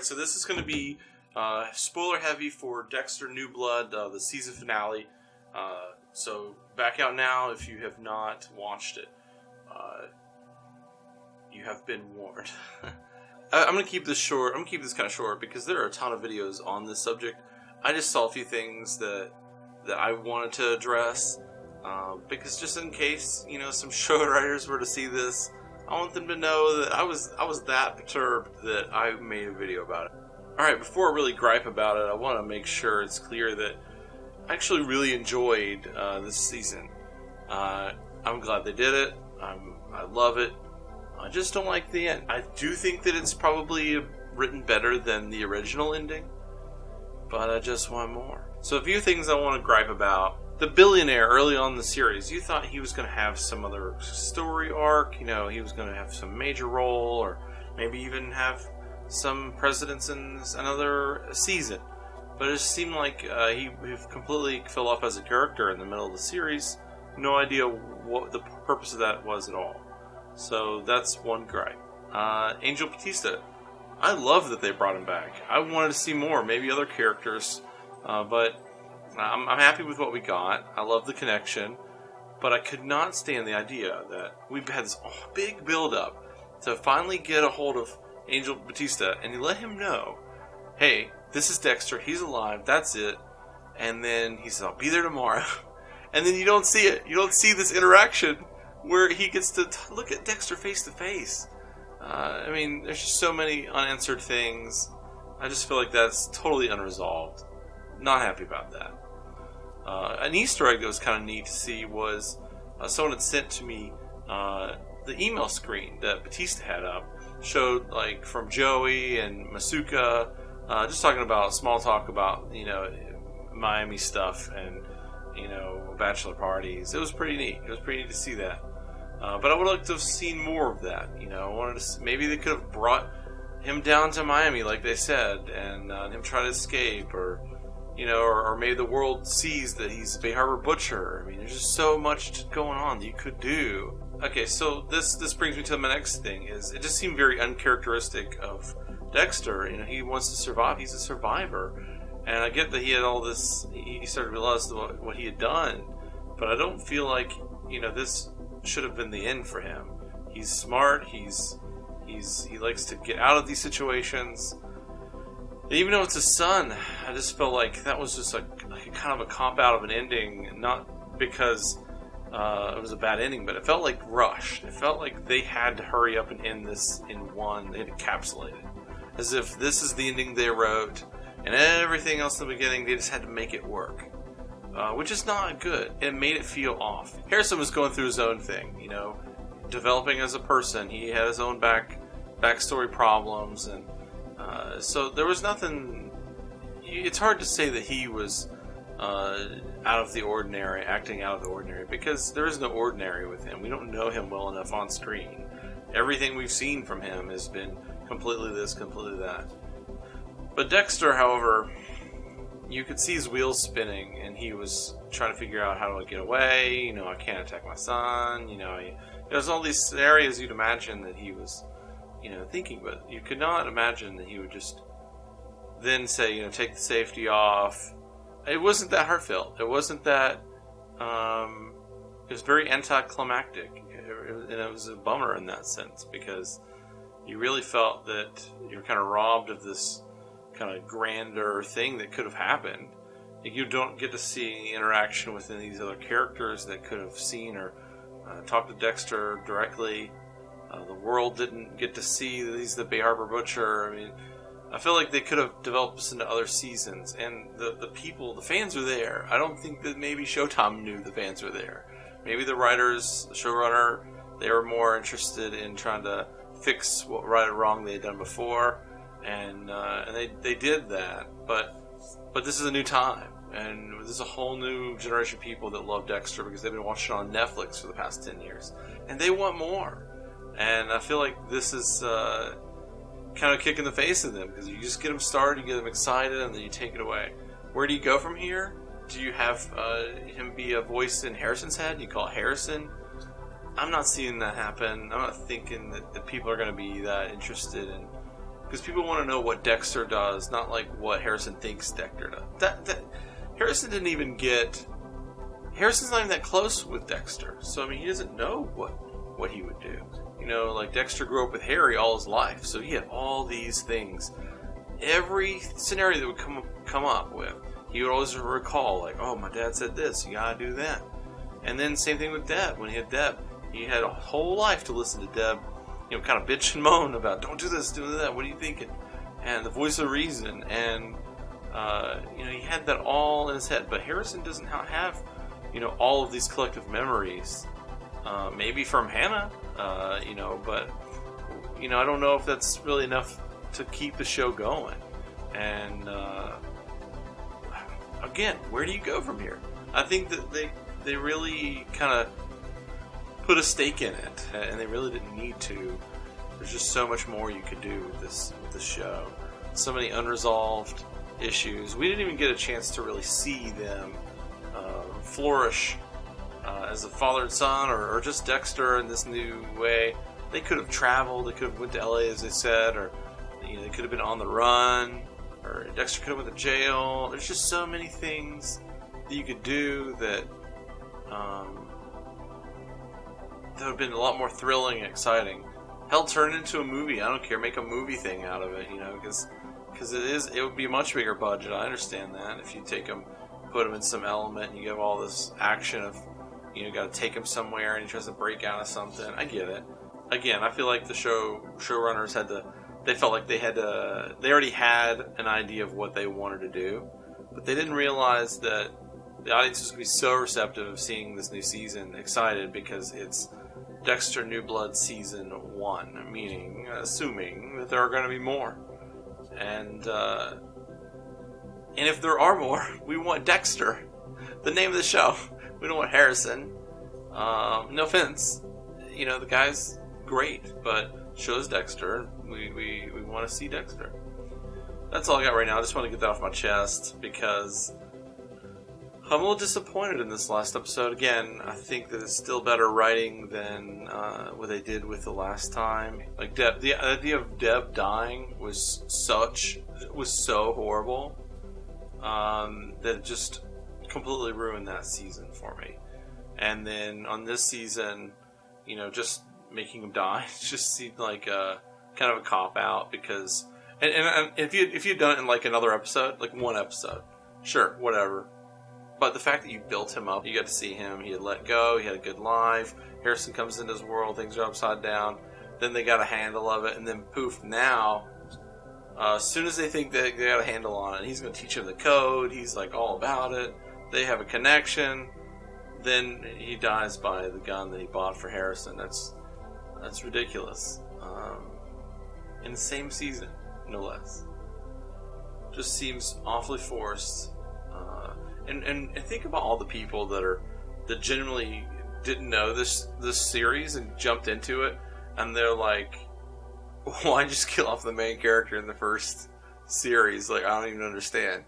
Alright, so this is going to be spoiler heavy for Dexter New Blood, the season finale. So back out now if you have not watched it. You have been warned. I'm going to keep this short. I'm going to keep this kind of short because there are a ton of videos on this subject. I just saw a few things that I wanted to address. Because just in case, some show writers were to see this, I want them to know that I was that perturbed that I made a video about it. Alright, before I really gripe about it, I want to make sure it's clear that I actually really enjoyed this season. I'm glad they did it. I love it. I just don't like the end. I do think that it's probably written better than the original ending, but I just want more. So a few things I want to gripe about. The Billionaire, early on in the series, you thought he was going to have some other story arc, he was going to have some major role, or maybe even have some presence in another season. But it just seemed like he completely fell off as a character in the middle of the series. No idea what the purpose of that was at all. So that's one gripe. Angel Batista. I love that they brought him back. I wanted to see more, maybe other characters, but I'm happy with what we got. I love the connection, but I could not stand the idea that we've had this big build-up to finally get a hold of Angel Batista and you let him know, hey, this is Dexter, he's alive, that's it. And then he says, I'll be there tomorrow. And then you don't see it. You don't see this interaction where he gets to look at Dexter face to face. There's just so many unanswered things. I just feel like that's totally unresolved. Not happy about that. An Easter egg that was kind of neat to see was someone had sent to me the email screen that Batista had up. Showed like from Joey and Masuka, just talking about small talk about Miami stuff and bachelor parties. It was pretty neat. It was pretty neat to see that. But I would like to have seen more of that. I wanted to. Maybe they could have brought him down to Miami, like they said, and him try to escape, or maybe the world sees that he's a Bay Harbor butcher. There's just so much going on that you could do. Okay, so this brings me to my next thing. Is it just seemed very uncharacteristic of Dexter. He wants to survive. He's a survivor, and I get that he had all this. He started to realize what he had done, but I don't feel like this should have been the end for him. He's smart. He likes to get out of these situations. And even though it's his son, I just felt like that was just like a kind of a cop out of an ending, not because it was a bad ending, but it felt like rushed. It felt like they had to hurry up and end this in one. They had to encapsulate it, as if this is the ending they wrote, and everything else in the beginning they just had to make it work. Which is not good. It made it feel off. Harrison was going through his own thing, developing as a person. He had his own backstory problems, and so there was nothing. It's hard to say that he was out of the ordinary, acting out of the ordinary, because there is no ordinary with him. We don't know him well enough on screen. Everything we've seen from him has been completely this, completely that. But Dexter, however, you could see his wheels spinning, and he was trying to figure out how do I get away. I can't attack my son. There's all these scenarios you'd imagine that he was, thinking, but you could not imagine that he would just then say, take the safety off. It wasn't that heartfelt. It wasn't that. It was very anticlimactic, and it was a bummer in that sense, because you really felt that you were kind of robbed of this kind of grander thing that could have happened. You don't get to see any interaction with any of these other characters that could have seen or talked to Dexter directly. The world didn't get to see that he's the Bay Harbor butcher. I feel like they could have developed this into other seasons, and the people, the fans are there. I don't think that maybe Showtime knew the fans were there. Maybe the writers, the showrunner, they were more interested in trying to fix what right or wrong they had done before. And they did that, but this is a new time, and this is a whole new generation of people that love Dexter because they've been watching it on Netflix for the past 10 years, and they want more. And I feel like this is kind of a kick in the face of them, because you just get them started, you get them excited, and then you take it away. Where do you go from here? Do you have him be a voice in Harrison's head? You call it Harrison? I'm not seeing that happen. I'm not thinking that the people are going to be that interested in Because people want to know what Dexter does, not like what Harrison thinks Dexter does. Harrison didn't even get... Harrison's not even that close with Dexter. So, I mean, he doesn't know what he would do. You know, like Dexter grew up with Harry all his life. So he had all these things. Every scenario that would come up with, he would always recall, like, oh, my dad said this, you gotta do that. And then same thing with Deb. When he had Deb, he had a whole life to listen to Deb, you know, kind of bitch and moan about, don't do this, do that, what are you thinking? And the voice of reason, and, you know, he had that all in his head. But Harrison doesn't have, you know, all of these collective memories. Maybe from Hannah, you know, but, you know, I don't know if that's really enough to keep the show going. And, again, where do you go from here? I think that they really kind of put a stake in it, and they really didn't need to. There's just so much more you could do with this show. So many unresolved issues. We didn't even get a chance to really see them flourish as a father and son, or just Dexter in this new way. They could have traveled. They could have went to LA, as they said, or you know, they could have been on the run, or Dexter could have went to jail. There's just so many things that you could do that that would have been a lot more thrilling and exciting. Hell, turn it into a movie. I don't care. Make a movie thing out of it, you know, because it would be a much bigger budget. I understand that. If you take them, put them in some element, and you give all this action of, you know, got to take him somewhere, and he tries to break out of something. I get it. Again, I feel like the showrunners they felt like they already had an idea of what they wanted to do, but they didn't realize that the audience was going to be so receptive of seeing this new season, excited because it's Dexter New Blood Season 1, meaning, assuming that there are going to be more. And if there are more, we want Dexter, the name of the show. We don't want Harrison. No offense. You know, the guy's great, but shows Dexter. We want to see Dexter. That's all I got right now. I just want to get that off my chest because I'm a little disappointed in this last episode. Again, I think that it's still better writing than what they did with the last time. Like the idea of Deb dying was so horrible that it just completely ruined that season for me. And then on this season, you know, just making him die just seemed like a kind of a cop out because and if you'd done it in like another episode, like one episode, sure, whatever. But the fact that you built him up, you got to see him, he had let go, he had a good life, Harrison comes into his world, things are upside down, then they got a handle of it, and then poof, now, as soon as they think they got a handle on it, he's going to teach him the code, he's like all about it, they have a connection, then he dies by the gun that he bought for Harrison. That's ridiculous. In the same season, no less. Just seems awfully forced. And think about all the people that genuinely didn't know this series and jumped into it, and they're like, why just kill off the main character in the first series? Like, I don't even understand.